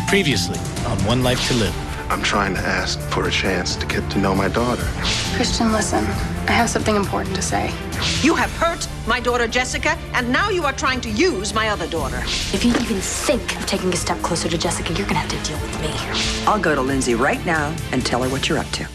Previously on One Life to Live. I'm trying to ask for a chance to get to know my daughter. Christian, listen. I have something important to say. You have hurt my daughter Jessica, and now you are trying to use my other daughter. If you even think of taking a step closer to Jessica, you're gonna have to deal with me. I'll go to Lindsay right now and tell her what you're up to.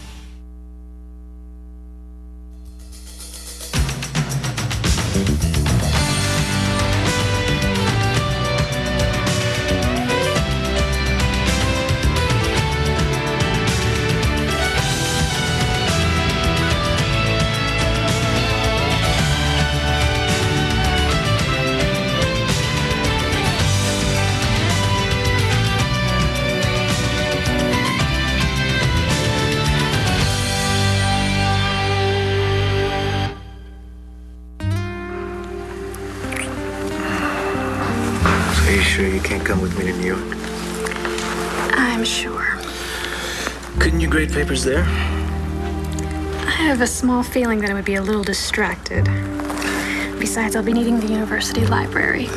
Are you sure you can't come with me to New York? I'm sure. Couldn't you grade papers there? I have a small feeling that I would be a little distracted. Besides, I'll be needing the university library.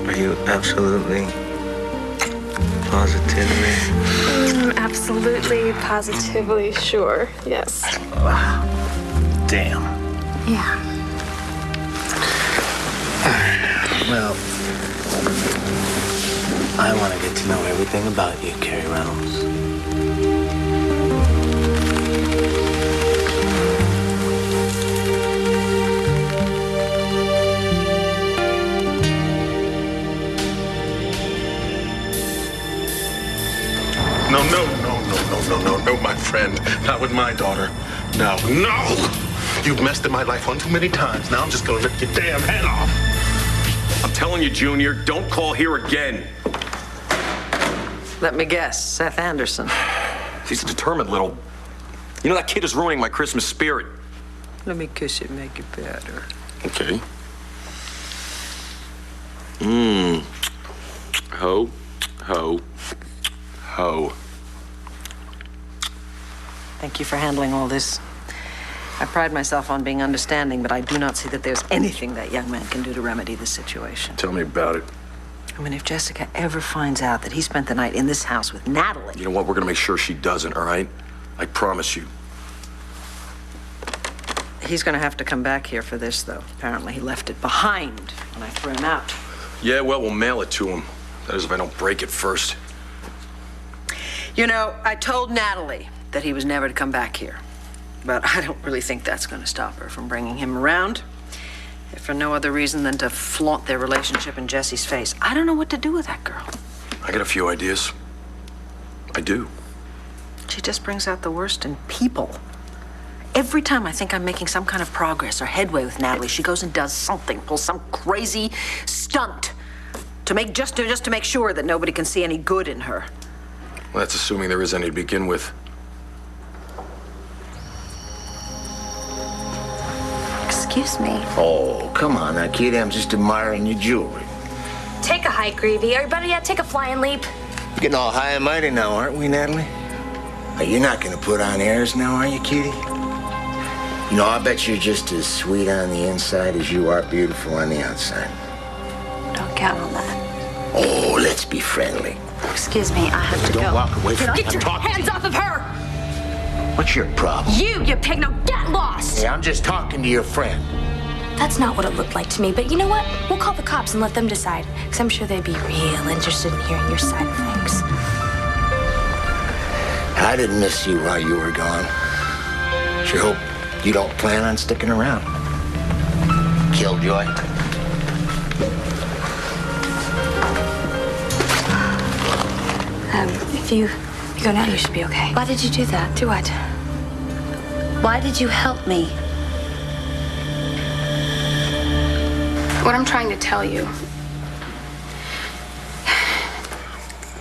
Are you absolutely, positively? Absolutely, positively sure. Yes. Wow. Damn. Yeah. Well, I want to get to know everything about you, Carrie Reynolds. No, my friend. Not with my daughter. No. You've messed in my life one too many times. Now I'm just gonna rip your damn head off. I'm telling you, Junior, don't call here again. Let me guess, Seth Anderson. He's a determined little... You know, that kid is ruining my Christmas spirit. Let me kiss it, make it better. Okay. Ho. Thank you for handling all this. I pride myself on being understanding, but I do not see that there's anything that young man can do to remedy the situation. Tell me about it. I mean, if Jessica ever finds out that he spent the night in this house with Natalie... You know what? We're gonna make sure she doesn't, all right? I promise you. He's gonna have to come back here for this, though. Apparently he left it behind when I threw him out. Yeah, well, we'll mail it to him. That is, if I don't break it first. You know, I told Natalie that he was never to come back here. But I don't really think that's going to stop her from bringing him around. If for no other reason than to flaunt their relationship in Jesse's face. I don't know what to do with that girl. I got a few ideas. I do. She just brings out the worst in people. Every time I think I'm making some kind of progress or headway with Natalie, she goes and does something, pulls some crazy stunt to make sure that nobody can see any good in her. Well, that's assuming there is any to begin with. Excuse me. Oh, come on now, kid. I'm just admiring your jewelry. Take a hike, Greavy, or better yet, take a flying leap. We're getting all high and mighty now, aren't we, Natalie? You're not gonna put on airs now, are you, kitty? You know, I bet you're just as sweet on the inside as you are beautiful on the outside. Don't count on that. Oh, let's be friendly. Excuse me, I have to go. Don't walk away from me. Get your hands off of her! What's your problem? You pig, now get lost! Hey, I'm just talking to your friend. That's not what it looked like to me, but you know what? We'll call the cops and let them decide, because I'm sure they'd be real interested in hearing your side of things. I didn't miss you while you were gone. Sure hope you don't plan on sticking around. Killjoy. If you go now, you should be okay. Why did you do that? Do what? Why did you help me? What I'm trying to tell you.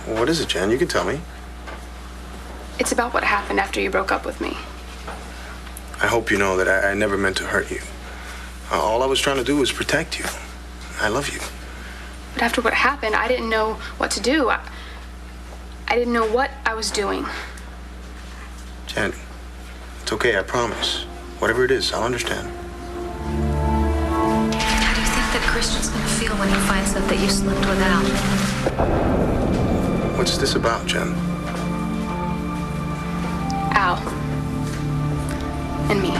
What is it, Jen? You can tell me. It's about what happened after you broke up with me. I hope you know that I never meant to hurt you. All I was trying to do was protect you. I love you. But after what happened, I didn't know what to do. I didn't know what I was doing. Jen, it's okay, I promise. Whatever it is, I'll understand. How do you think that Christian's gonna feel when he finds out that you slept with Al? What's this about, Jen? Al. And me.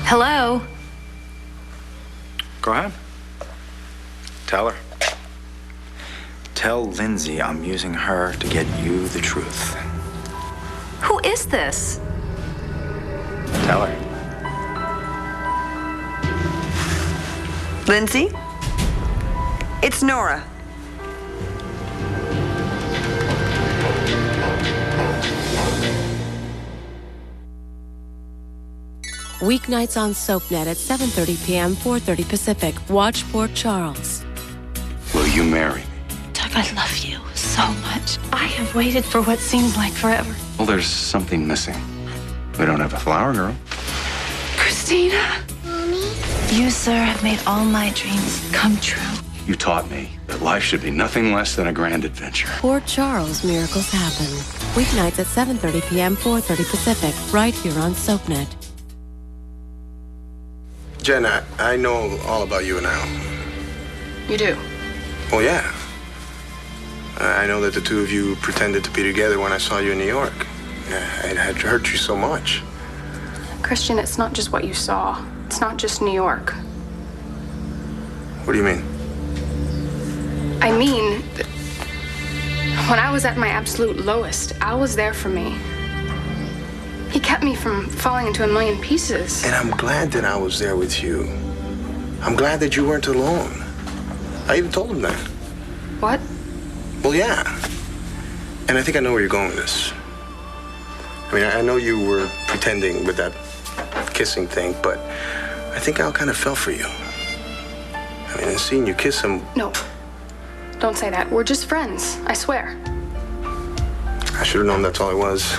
Hello? Go ahead. Tell her. Tell Lindsay I'm using her to get you the truth. Who is this? Tell her. Lindsay? It's Nora. Weeknights on SoapNet at 7:30 p.m., 4:30 Pacific. Watch Port Charles. Will you marry me? Doug, I love you so much. I have waited for what seems like forever. Well, there's something missing. We don't have a flower girl. Christina? Mommy? You, sir, have made all my dreams come true. You taught me that life should be nothing less than a grand adventure. Port Charles, miracles happen. Weeknights at 7:30 p.m., 4:30 Pacific. Right here on SoapNet. Jen, I know all about you and Al. You do? Well, yeah. I know that the two of you pretended to be together when I saw you in New York. It had hurt you so much. Christian, it's not just what you saw. It's not just New York. What do you mean? I mean, when I was at my absolute lowest, Al was there for me. He kept me from falling into a million pieces. And I'm glad that I was there with you. I'm glad that you weren't alone. I even told him that. What? Well, yeah. And I think I know where you're going with this. I mean, I know you were pretending with that kissing thing, but I think Al kind of fell for you. I mean, and seeing you kiss him... No. Don't say that. We're just friends. I swear. I should have known that's all it was.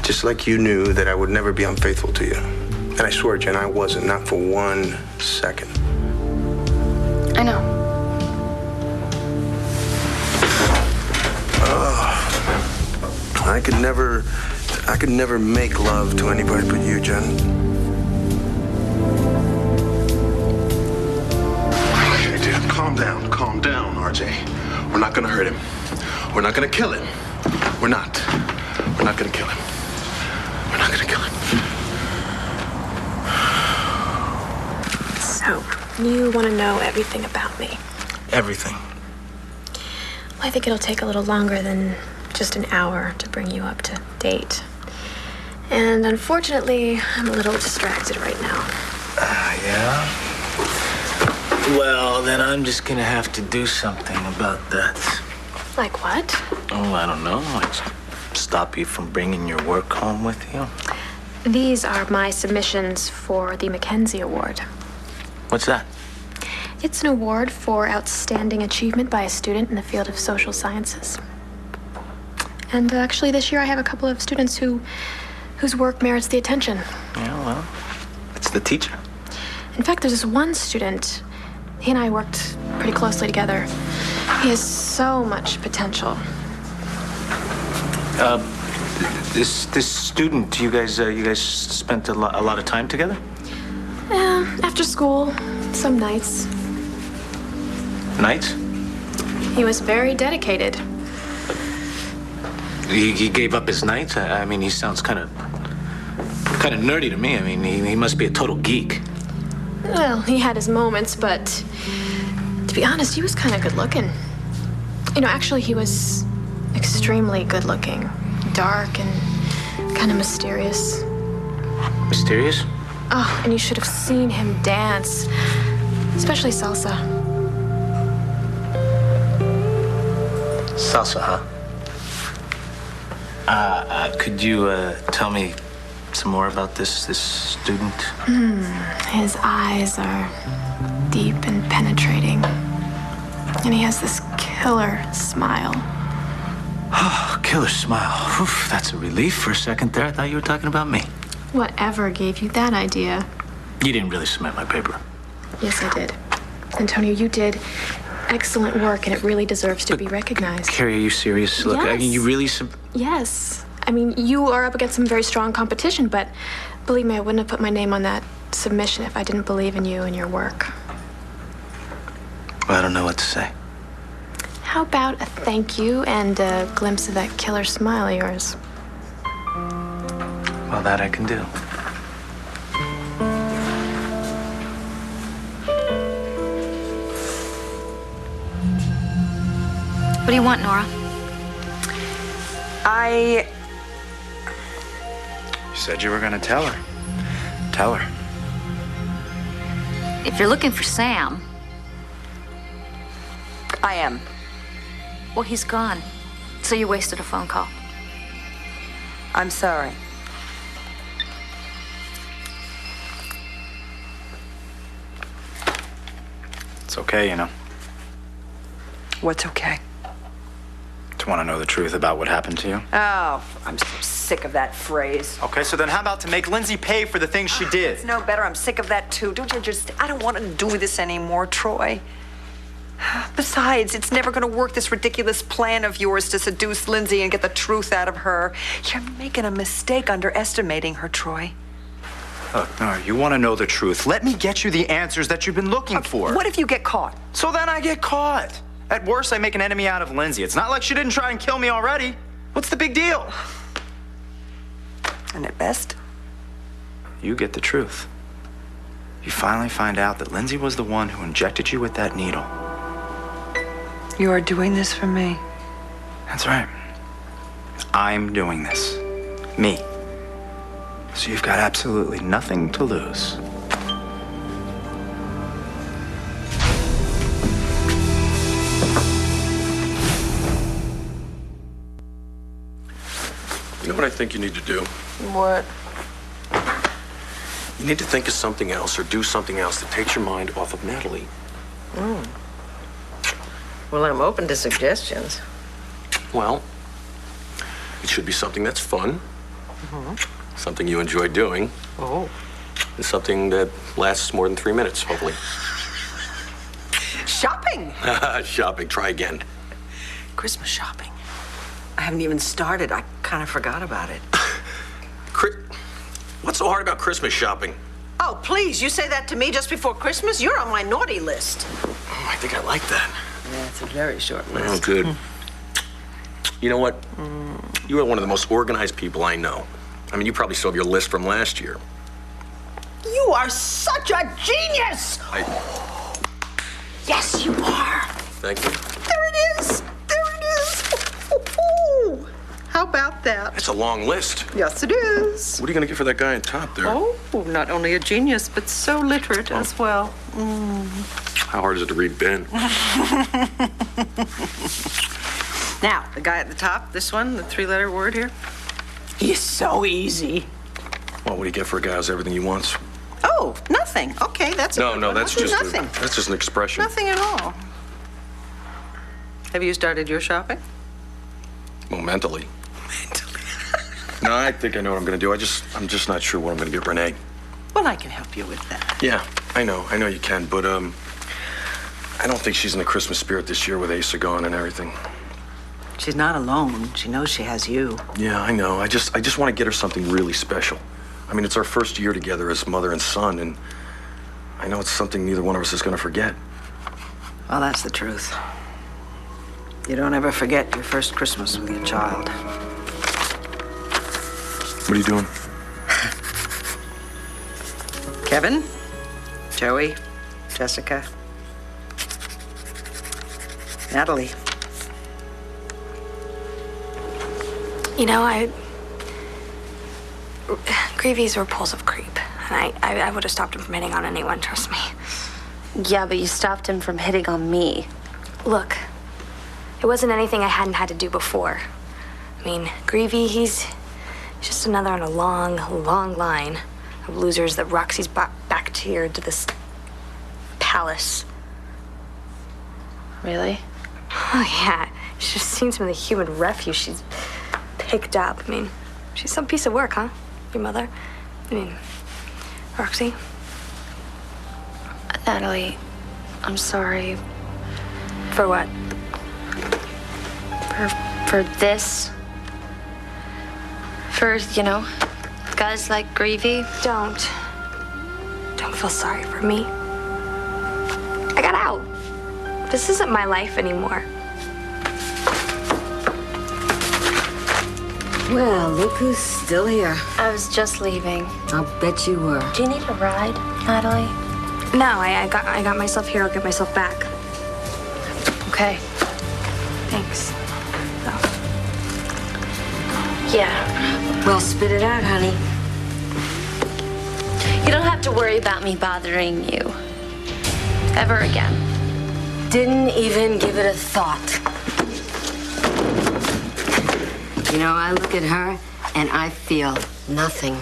Just like you knew that I would never be unfaithful to you. And I swear, Jen, I wasn't. Not for 1 second. I know. I could never make love to anybody but you, Jen. Okay, dude, calm down, RJ. We're not gonna hurt him. We're not gonna kill him. We're not gonna kill him. We're not gonna kill him. So, you want to know everything about me? Everything. Well, I think it'll take a little longer than just an hour to bring you up to date. And unfortunately, I'm a little distracted right now. Yeah? Well, then I'm just gonna have to do something about that. Like what? Oh, I don't know. Like stop you from bringing your work home with you. These are my submissions for the Mackenzie Award. What's that? It's an award for outstanding achievement by a student in the field of social sciences. And actually, this year I have a couple of students whose work merits the attention. Yeah, well, it's the teacher. In fact, there's this one student. He and I worked pretty closely together. He has so much potential. This student, you guys spent a lot of time together? After school, some nights. Nights? He was very dedicated. He gave up his nights? I mean, he sounds kind of nerdy to me. I mean, he must be a total geek. Well, he had his moments, but to be honest, he was kind of good looking. You know, actually, he was extremely good looking. Dark and kind of mysterious. Mysterious? Oh, and you should have seen him dance. Especially salsa. Salsa, huh? Could you tell me some more about this student? His eyes are deep and penetrating. And he has this killer smile. Oh, killer smile. Oof, that's a relief. For a second there, I thought you were talking about me. Whatever gave you that idea? You didn't really submit my paper. Yes, I did. Antonio, you did excellent work, and it really deserves to be recognized. Carrie, are you serious? Look, Yes. I mean, you really... Yes. I mean, you are up against some very strong competition, but Believe me, I wouldn't have put my name on that submission if I didn't believe in you and your work. Well, I don't know what to say. How about a thank you and a glimpse of that killer smile of yours? Well, that I can do. What do you want, Nora? You said you were gonna tell her. Tell her. If you're looking for Sam, I am. well, he's gone. So you wasted a phone call. I'm sorry. It's okay, you know. What's okay? To want to know the truth about what happened to you. Oh, I'm so sick of that phrase. Okay, so then how about to make Lindsay pay for the things she did? It's no better. I'm sick of that too. Don't you just, I don't want to do this anymore, Troy. Besides, it's never going to work, this ridiculous plan of yours to seduce Lindsay and get the truth out of her. You're making a mistake underestimating her, Troy. Look, Nora, you want to know the truth. Let me get you the answers that you've been looking for. What if you get caught? So then I get caught. At worst, I make an enemy out of Lindsay. It's not like she didn't try and kill me already. What's the big deal? And at best? You get the truth. You finally find out that Lindsay was the one who injected you with that needle. You are doing this for me. That's right. I'm doing this. Me. So you've got absolutely nothing to lose. You know what I think you need to do? What? You need to think of something else or do something else that takes your mind off of Natalie. Well, I'm open to suggestions. Well, it should be something that's fun, something you enjoy doing, Oh. and something that lasts more than 3 minutes, hopefully. Shopping! Shopping, try again. Christmas shopping. I haven't even started. I kind of forgot about it. What's so hard about Christmas shopping? Oh, please, you say that to me just before Christmas? You're on my naughty list. Oh, I think I like that. Yeah, it's a very short list. Oh, good. You know what? You are one of the most organized people I know. I mean, you probably still have your list from last year. You are such a genius! Yes, you are. Thank you. There it is. There it is. Ooh. How about that? It's a long list. Yes, it is. What are you going to get for that guy on top there? Oh, not only a genius, but so literate as well. How hard is it to read Ben? Now, the guy at the top, this one, the 3-letter word here. He's so easy. Well, what do you get for a guy who has everything he wants? Oh, nothing. Okay, that's a good No, one. that's I'll do just nothing. that's just an expression. Nothing at all. Have you started your shopping? Well, mentally. No, I think I know what I'm going to do. I'm just not sure what I'm going to get Renee. Well, I can help you with that. Yeah, I know you can, but I don't think she's in the Christmas spirit this year with Asa gone and everything. She's not alone. She knows she has you. Yeah, I know. I just want to get her something really special. I mean, it's our first year together as mother and son, and I know it's something neither one of us is going to forget. Well, that's the truth. You don't ever forget your first Christmas with your child. What are you doing? Kevin, Joey, Jessica, Natalie. You know, Greavy's a repulsive creep. And I would have stopped him from hitting on anyone, trust me. Yeah, but you stopped him from hitting on me. Look, it wasn't anything I hadn't had to do before. I mean, Greavy, he's just another in a long, long line of losers that Roxy's brought back here to this palace. Really? Oh, yeah. You should have seen some of the human refuse she's picked up. I mean, she's some piece of work, huh? Your mother? I mean, Roxy? Natalie, I'm sorry. For what? For this. For, you know, with guys like Greavy? Don't feel sorry for me. I got out. This isn't my life anymore. Well, look who's still here. I was just leaving. I'll bet you were. Do you need a ride, Natalie? No, I got myself here. I'll get myself back. Okay. Thanks. Oh. Yeah. Well, spit it out, honey. You don't have to worry about me bothering you. Ever again. Didn't even give it a thought. You know, I look at her and I feel nothing.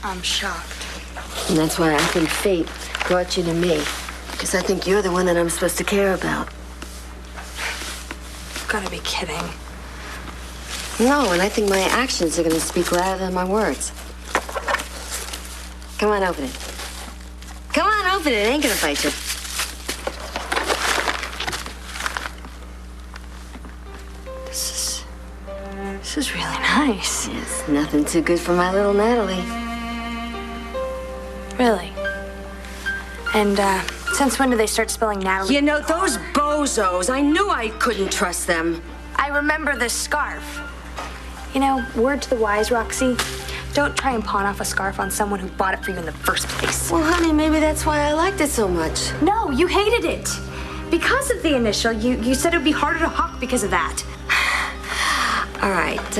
I'm shocked. And that's why I think fate brought you to me. Because I think you're the one that I'm supposed to care about. You've got to be kidding. No, and I think my actions are going to speak louder than my words. Come on, open it. Come on, open it. It ain't going to bite you. This is really nice. Yes, nothing too good for my little Natalie. Really? And, since when do they start spelling Natalie? You know, those bozos, I knew I couldn't trust them. I remember this scarf. You know, word to the wise, Roxy. Don't try and pawn off a scarf on someone who bought it for you in the first place. Well, honey, maybe that's why I liked it so much. No, you hated it. Because of the initial, you said it would be harder to hawk because of that. All right,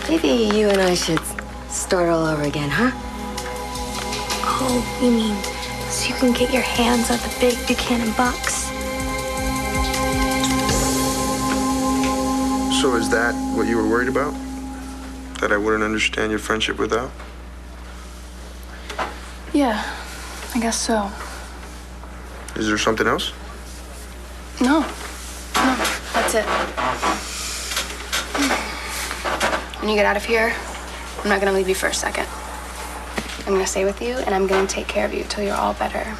maybe you and I should start all over again, huh? Oh, you mean so you can get your hands on the big Buchanan bucks? So is that what you were worried about? That I wouldn't understand your friendship with Al? Yeah, I guess so. Is there something else? No, that's it. When you get out of here, I'm not gonna leave you for a second. I'm gonna stay with you, and I'm gonna take care of you till you're all better.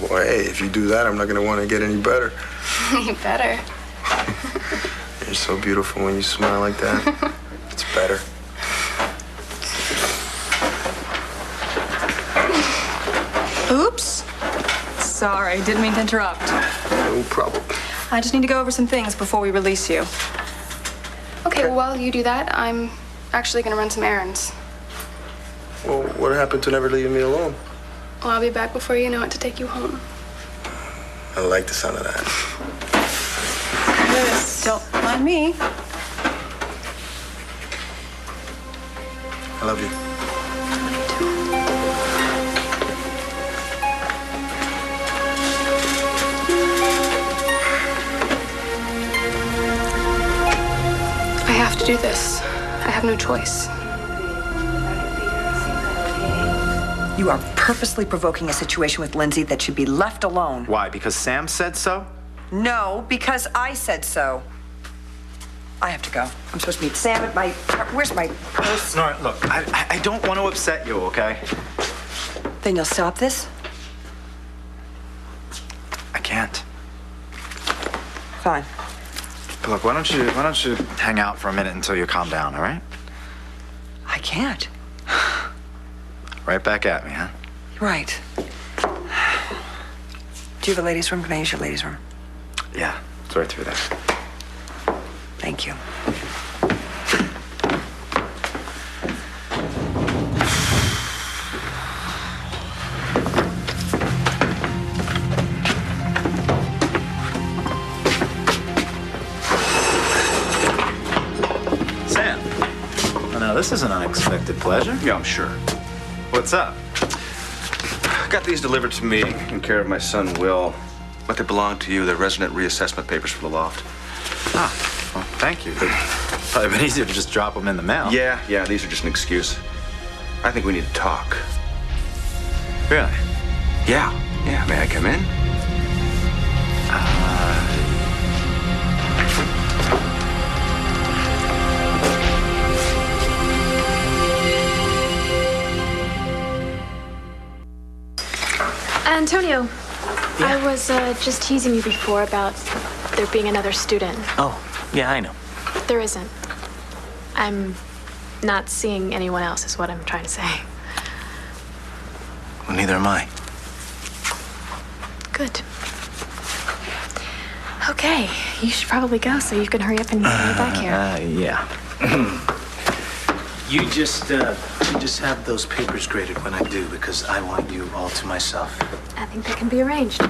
Well, hey, if you do that, I'm not gonna want to get any better. You better. You're so beautiful when you smile like that. It's better. Oops. Sorry, didn't mean to interrupt. No problem. I just need to go over some things before we release you. Okay, well, while you do that, I'm actually gonna run some errands. Well, what happened to never leaving me alone? Well, I'll be back before you know it to take you home. I like the sound of that. Don't mind me. I love you. I have to do this. I have no choice. You are purposely provoking a situation with Lindsay that should be left alone. Why? Because Sam said so? No, because I said so. I have to go. I'm supposed to meet Sam at my... Where's my purse? No, look, I don't want to upset you, okay? Then you'll stop this? I can't. Fine. But look, why don't you hang out for a minute until you calm down, all right? I can't. Right back at me, huh? Right. Do you have a ladies' room? Can I use your ladies' room? Yeah, it's right through there. Thank you. Sam. Oh, now, this is an unexpected pleasure. Yeah, I'm sure. What's up? I got these delivered to me in care of my son, Will. But they belong to you. They're resident reassessment papers for the loft. Ah, well, thank you. It'd probably been easier to just drop them in the mail. Yeah, these are just an excuse. I think we need to talk. Really? Yeah, may I come in? Antonio, yeah. I was just teasing you before about there being another student. Oh, yeah, I know. There isn't. I'm not seeing anyone else is what I'm trying to say. Well, neither am I. Good. Okay, you should probably go so you can hurry up and get back here. Yeah. You just have those papers graded when I do, because I want you all to myself. I think that can be arranged.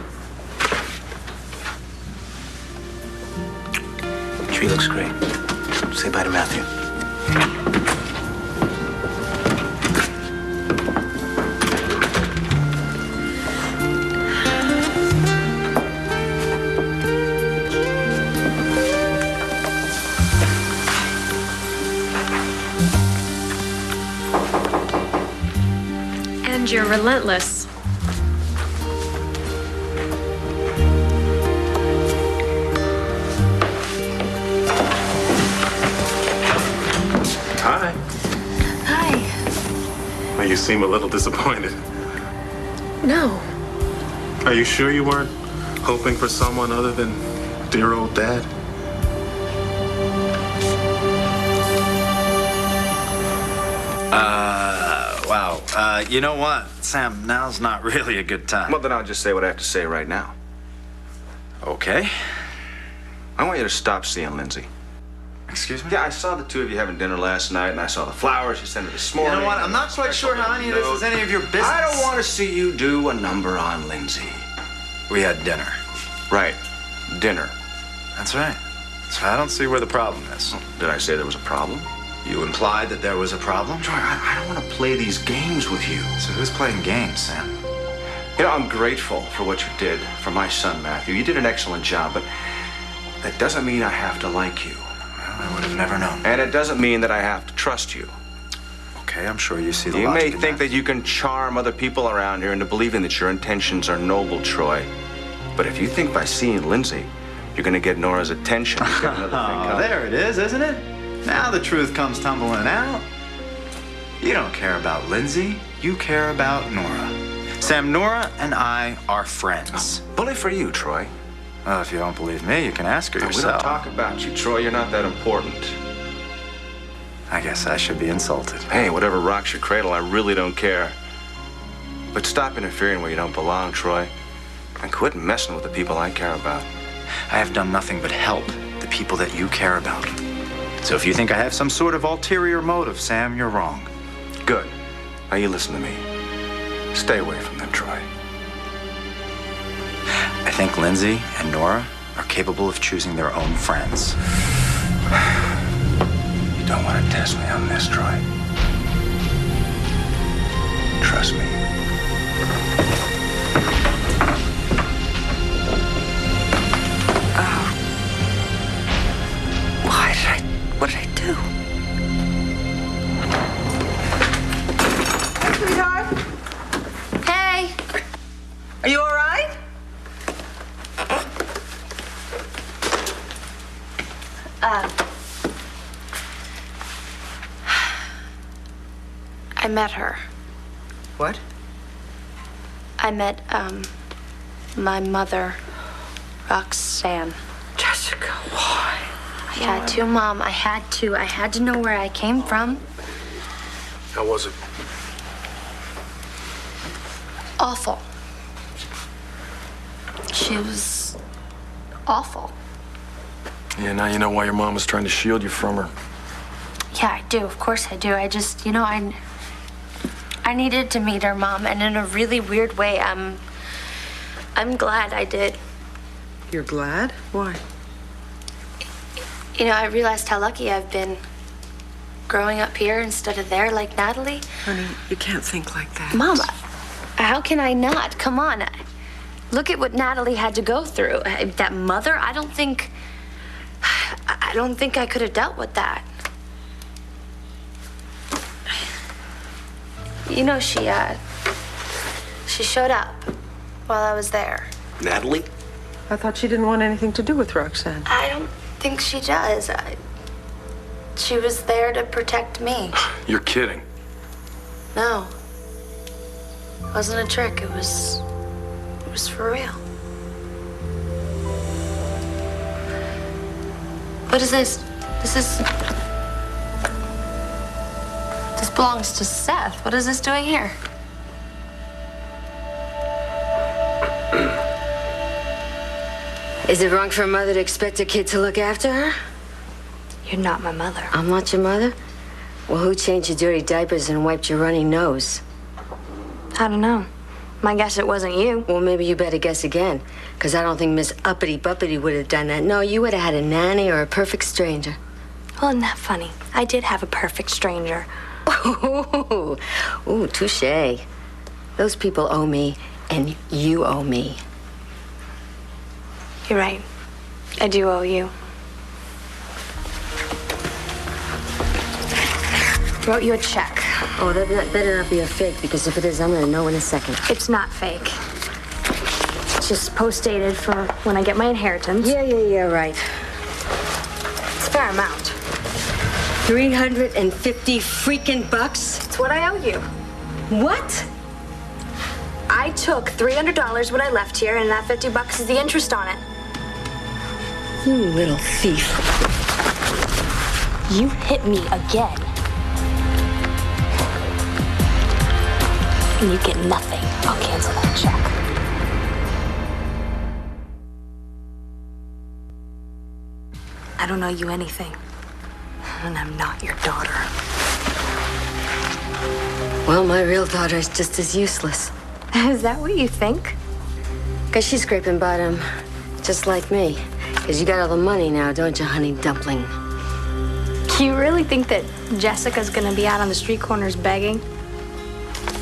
Tree looks great. Say bye to Matthew. And you're relentless. Hi. Hi. Well, you seem a little disappointed. No. Are you sure you weren't hoping for someone other than dear old Dad? Wow. You know what, Sam? Now's not really a good time. Well, then I'll just say what I have to say right now. Okay. I want you to stop seeing Lindsay. Excuse me? Yeah, I saw the two of you having dinner last night, and I saw the flowers you sent her this morning. You know what? I'm not quite sure how any of this is any of your business. I don't want to see you do a number on Lindsay. We had dinner. Right. Dinner. That's right. So I don't see where the problem is. Did I say there was a problem? You implied that there was a problem? Troy, I don't want to play these games with you. So who's playing games, Sam? You know, I'm grateful for what you did for my son, Matthew. You did an excellent job, but that doesn't mean I have to like you. Well, I would have never known. And it doesn't mean that I have to trust you. Okay, I'm sure you see the You logic may in think that you can charm other people around here into believing that your intentions are noble, Troy. But if you think by seeing Lindsay, you're going to get Nora's attention, you've got another thing coming. There it is, isn't it? Now the truth comes tumbling out. You don't care about Lindsay. You care about Nora. Sam, Nora and I are friends. Bully for you, Troy. Well, if you don't believe me, you can ask her We yourself. don't talk about you, Troy. You're not that important. I guess I should be insulted. Hey, whatever rocks your cradle, I really don't care. But stop interfering where you don't belong, Troy. And quit messing with the people I care about. I have done nothing but help the people that you care about. So if you think I have some sort of ulterior motive, Sam, you're wrong. Good. Now you listen to me. Stay away from them, Troy. I think Lindsay and Nora are capable of choosing their own friends. You don't want to test me on this, Troy. Trust me. What did I do? Hey, sweetheart. Hey. Are you all right? I met her. What? I met, my mother, Roxanne. Jessica, why? I had to, Mom. I had to. I had to know where I came from. How was it? Awful. She was awful. Yeah, now you know why your mom was trying to shield you from her. Yeah, I do. Of course I do. I just, I needed to meet her, Mom, and in a really weird way, I'm glad I did. You're glad? Why? I realized how lucky I've been growing up here instead of there, like Natalie. Honey, you can't think like that. Mom, how can I not? Come on. Look at what Natalie had to go through. That mother, I don't think I could have dealt with that. She showed up while I was there. Natalie? I thought she didn't want anything to do with Roxanne. I don't think she does. She was there to protect me. You're kidding. No. It wasn't a trick. It was for real. What is this? This is belongs to Seth. What is this doing here? Is it wrong for a mother to expect her kid to look after her? You're not my mother. I'm not your mother? Well, who changed your dirty diapers and wiped your running nose? I don't know. My guess it wasn't you. Well, maybe you better guess again, because I don't think Miss Uppity Buppity would have done that. No, you would have had a nanny or a perfect stranger. Well, isn't that funny? I did have a perfect stranger. Ooh, touche. Those people owe me, and you owe me. You're right. I do owe you. Wrote you a check. Oh, that better not be a fake, because if it is, I'm gonna know in a second. It's not fake. It's just post-dated for when I get my inheritance. Yeah, right. It's a fair amount. 350 freaking bucks? It's what I owe you. What? I took $300 when I left here, and that 50 bucks is the interest on it. You little thief. You hit me again. And you get nothing. I'll cancel that check. I don't owe you anything. And I'm not your daughter. Well, my real daughter is just as useless. Is that what you think? Because she's scraping bottom, just like me. Because you got all the money now, don't you, honey dumpling? You really think that Jessica's gonna be out on the street corners begging?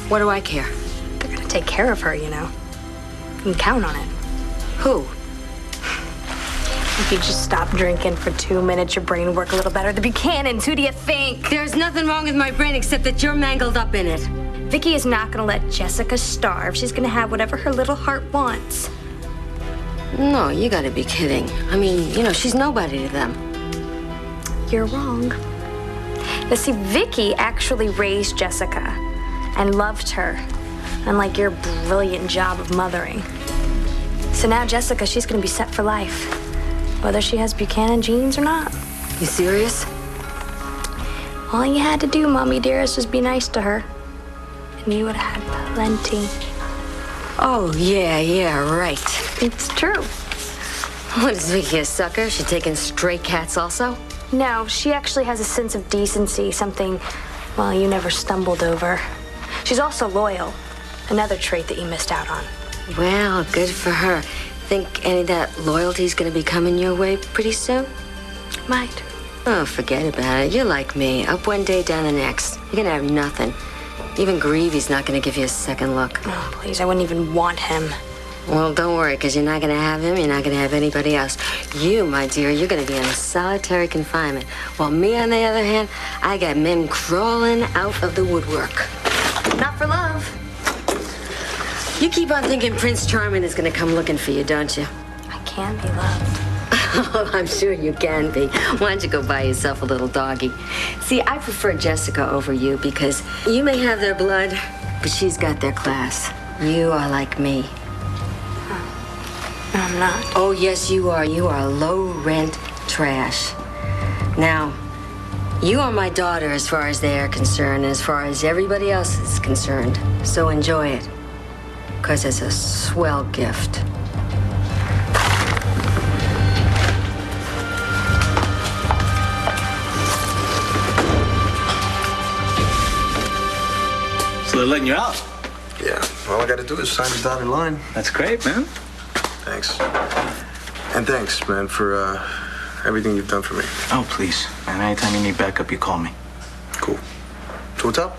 What do I care? They're gonna take care of her, you know. You can count on it. Who? If you just stop drinking for 2 minutes, your brain would work a little better. The Buchanans, who do you think? There's nothing wrong with my brain except that you're mangled up in it. Vicky is not gonna let Jessica starve. She's gonna have whatever her little heart wants. No, you gotta be kidding. I mean, you know, she's nobody to them. You're wrong. Now, see, Vicky actually raised Jessica and loved her, unlike your brilliant job of mothering. So now Jessica, she's gonna be set for life, whether she has Buchanan genes or not. You serious? All you had to do, Mommy dearest, was be nice to her, and you would have had plenty. Oh, yeah, right. It's true. What, is Vicky a sucker? She taking stray cats also? No, she actually has a sense of decency, something, well, you never stumbled over. She's also loyal, another trait that you missed out on. Well, good for her. Think any of that loyalty's gonna be coming your way pretty soon? Might. Oh, forget about it. You're like me. Up one day, down the next. You're gonna have nothing. Even Greavy's not gonna give you a second look. Oh, please, I wouldn't even want him. Well, don't worry, because you're not gonna have him, you're not gonna have anybody else. You, my dear, you're gonna be in solitary confinement. While me, on the other hand, I got men crawling out of the woodwork. Not for love. You keep on thinking Prince Charming is gonna come looking for you, don't you? I can be loved. Oh, I'm sure you can be. Why don't you go buy yourself a little doggy? See, I prefer Jessica over you because you may have their blood, but she's got their class. You are like me. No, I'm not. Oh, yes, you are. You are low-rent trash. Now, you are my daughter as far as they are concerned, as far as everybody else is concerned. So enjoy it, because it's a swell gift. So they're letting you out? Yeah, all I gotta do is sign the dotted line. That's great, man. Thanks. And thanks, man, for everything you've done for me. Oh, please. And anytime you need backup, you call me. Cool. So what's up?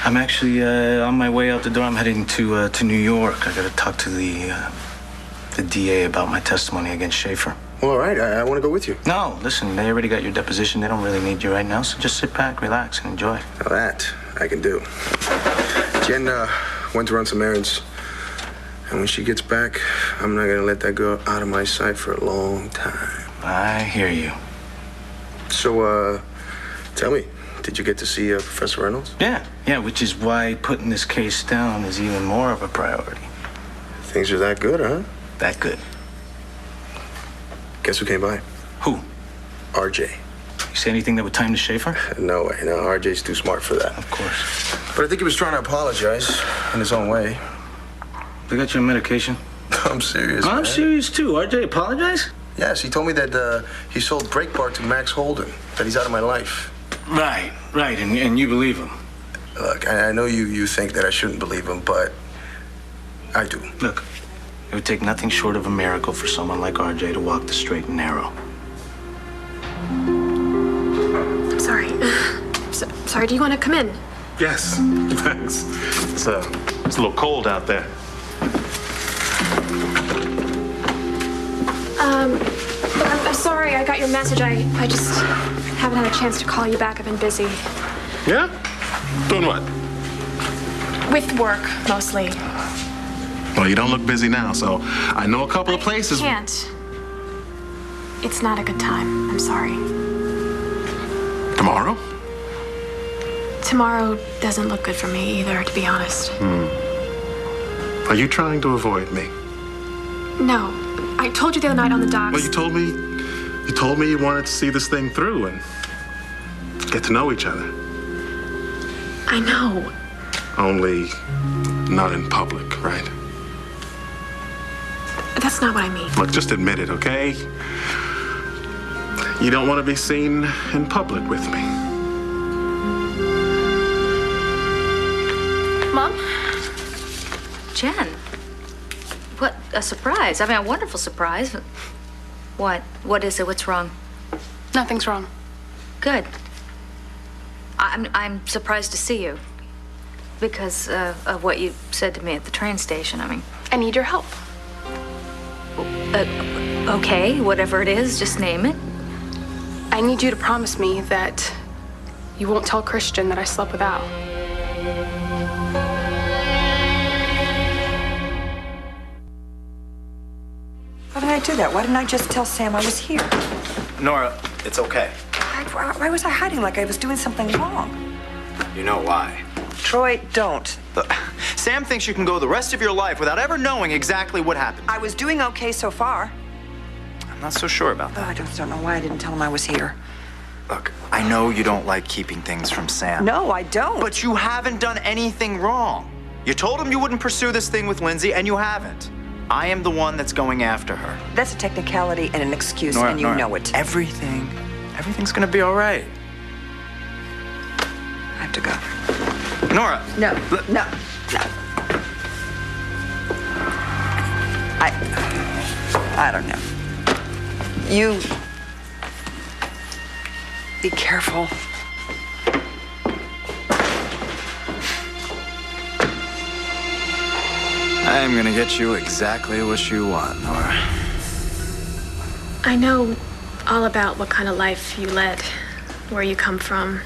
I'm actually on my way out the door. I'm heading to New York. I gotta talk to the DA about my testimony against Schaefer. Well, all right. I want to go with you. No, listen, they already got your deposition. They don't really need you right now, so just sit back, relax, and enjoy. Now that I can do. Jen went to run some errands. And when she gets back, I'm not gonna let that girl out of my sight for a long time. I hear you. So, tell me, did you get to see Professor Reynolds? Yeah, which is why putting this case down is even more of a priority. Things are that good, huh? That good. Guess who came by? Who? RJ. You say anything that would time to Schaefer? No way. No, RJ's too smart for that. Of course. But I think he was trying to apologize in his own way. They got you on medication? I'm serious. I'm man. serious too. RJ, apologize? Yes, he told me that he sold Break Bar to Max Holden, that he's out of my life. Right, and you believe him. Look, I know you think that I shouldn't believe him, but I do. Look, it would take nothing short of a miracle for someone like RJ to walk the straight and narrow. I'm sorry. Sorry, do you want to come in? Yes, thanks. It's a little cold out there. Look, I'm sorry I got your message. I just haven't had a chance to call you back. I've been busy. Yeah? Doing what? With work, mostly. Well, you don't look busy now, so I know a couple of places. I can't. It's not a good time. I'm sorry. Tomorrow? Tomorrow doesn't look good for me either, to be honest. Are you trying to avoid me? No. I told you the other night on the docks. Well, you told me you wanted to see this thing through and get to know each other. I know. Only not in public, right? That's not what I mean. Look, just admit it, okay? You don't want to be seen in public with me. Mom? Jen. What a surprise. I mean, a wonderful surprise. What? What is it? What's wrong? Nothing's wrong. Good. I'm surprised to see you because of what you said to me at the train station. I mean, I need your help. Okay, whatever it is, just name it. I need you to promise me that you won't tell Christian that I slept with Al. Why didn't I do that? Why didn't I just tell Sam I was here? Nora, it's okay. Why was I hiding like I was doing something wrong? You know why. Troy, don't. Look, Sam thinks you can go the rest of your life without ever knowing exactly what happened. I was doing okay so far. I'm not so sure about Oh, that. I just don't know why I didn't tell him I was here. Look, I know you don't like keeping things from Sam. No, I don't. But you haven't done anything wrong. You told him you wouldn't pursue this thing with Lindsay, and you haven't. I am the one that's going after her. That's a technicality and an excuse, Nora, and you Nora, know it. Everything's gonna be all right. I have to go. Nora. No. I don't know. You be careful. I'm gonna get you exactly what you want, Nora. I know all about what kind of life you led, where you come from,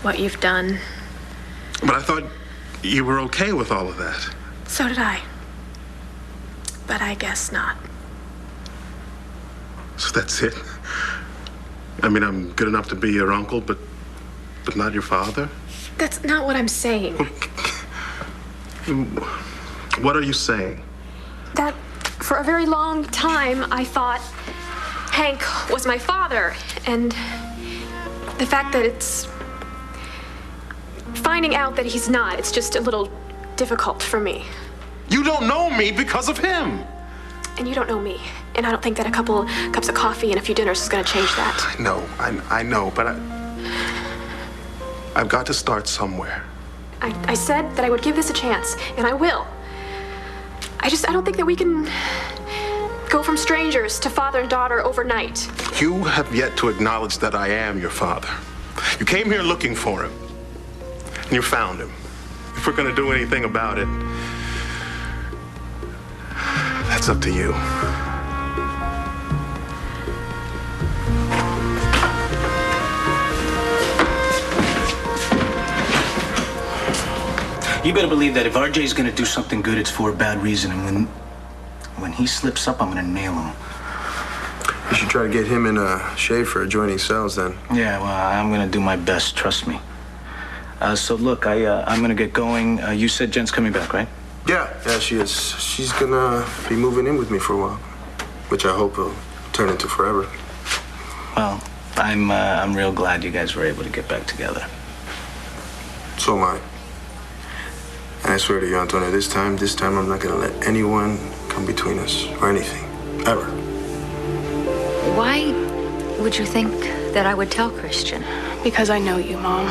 what you've done. But I thought you were okay with all of that. So did I. But I guess not. So that's it? I mean, I'm good enough to be your uncle, but not your father? That's not what I'm saying. What are you saying? That for a very long time, I thought Hank was my father. And the fact that it's finding out that he's not, it's just a little difficult for me. You don't know me because of him. And you don't know me. And I don't think that a couple cups of coffee and a few dinners is going to change that. I know, but I've got to start somewhere. I said that I would give this a chance, and I will. I don't think that we can go from strangers to father and daughter overnight. You have yet to acknowledge that I am your father. You came here looking for him, and you found him. If we're going to do anything about it, that's up to you. You better believe that if RJ's gonna do something good, it's for a bad reason. And when he slips up, I'm gonna nail him. You should try to get him and Schaefer adjoining cells then. Yeah, well, I'm gonna do my best, trust me. So look, I'm gonna get going. You said Jen's coming back, right? Yeah, she is. She's gonna be moving in with me for a while, which I hope will turn into forever. Well, I'm real glad you guys were able to get back together. So am I. And I swear to you, Antonio, this time I'm not gonna let anyone come between us or anything, ever. Why would you think that I would tell Christian? Because I know you, Mom.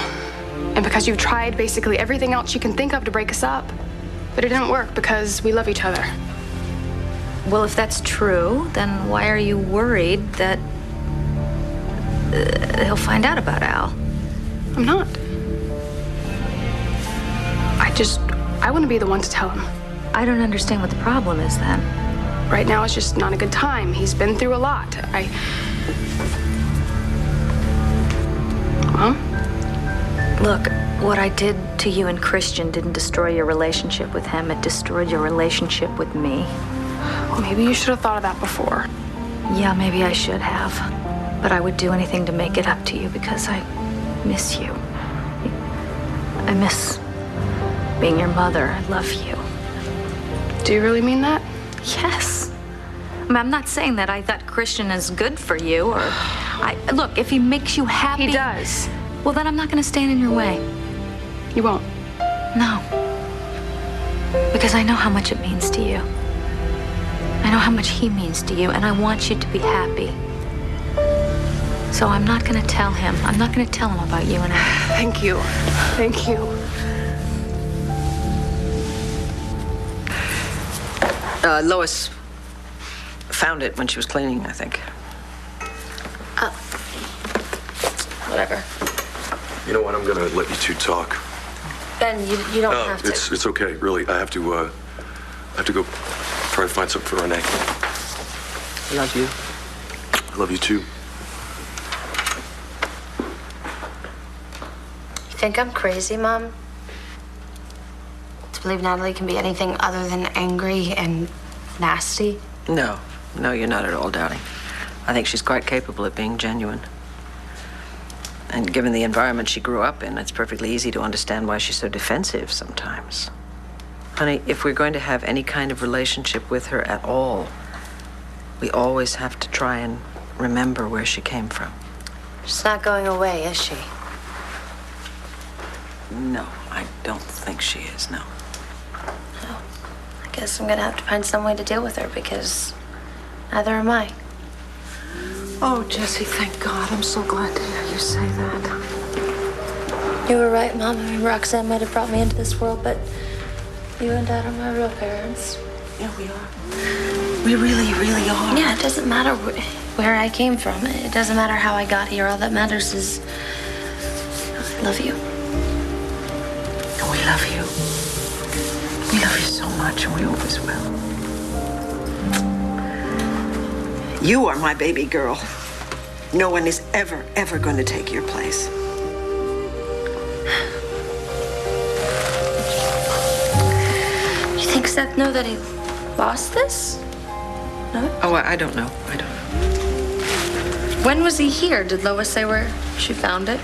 And because you've tried basically everything else you can think of to break us up. But it didn't work because we love each other. Well, if that's true, then why are you worried that he'll find out about Al? I'm not. I wouldn't be the one to tell him. I don't understand what the problem is then. Right now, it's just not a good time. He's been through a lot. Mom? Look, what I did to you and Christian didn't destroy your relationship with him. It destroyed your relationship with me. Well, maybe you should have thought of that before. Yeah, maybe I should have. But I would do anything to make it up to you because I miss you. I miss being your mother. I love you. Do you really mean that? Yes. I mean, I'm not saying that I thought Christian is good for you or... Look, if he makes you happy... He does. Well, then I'm not going to stand in your way. You won't? No. Because I know how much it means to you. I know how much he means to you, and I want you to be happy. So I'm not going to tell him. I'm not going to tell him about you and I. Thank you. Thank you. Lois found it when she was cleaning, I think. Whatever. You know what? I'm gonna let you two talk. Ben, you don't have to. It's okay, really. I have to go try to find something for Renee. I love you. I love you too. You think I'm crazy, Mom? To believe Natalie can be anything other than angry and nasty? No, you're not at all doubting. I think she's quite capable of being genuine. And given the environment she grew up in, it's perfectly easy to understand why she's so defensive sometimes. Honey, if we're going to have any kind of relationship with her at all, we always have to try and remember where she came from. She's not going away, is she? No, I don't think she is, no. Oh, I guess I'm gonna have to find some way to deal with her because neither am I. Oh, Jessie, thank God. I'm so glad to hear you say that. You were right, Mom. I mean, Roxanne might have brought me into this world, but you and Dad are my real parents. Yeah, we are. We really, really are. Yeah, it doesn't matter where I came from. It doesn't matter how I got here. All that matters is I love you. And we love you. We love you so much, and we always will. You are my baby girl. No one is ever, ever going to take your place. You think Seth knew that he lost this? No? Oh, I don't know. When was he here? Did Lois say where she found it?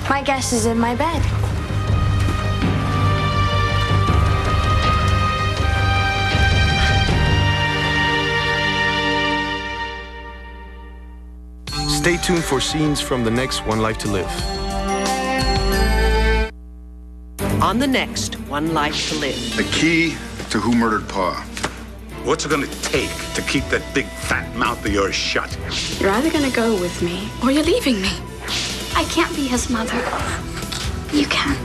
My guess is in my bed. Stay tuned for scenes from the next One Life to Live. On the next One Life to Live. The key to who murdered Pa. What's it gonna take to keep that big fat mouth of yours shut? You're either gonna go with me or you're leaving me. I can't be his mother. You can.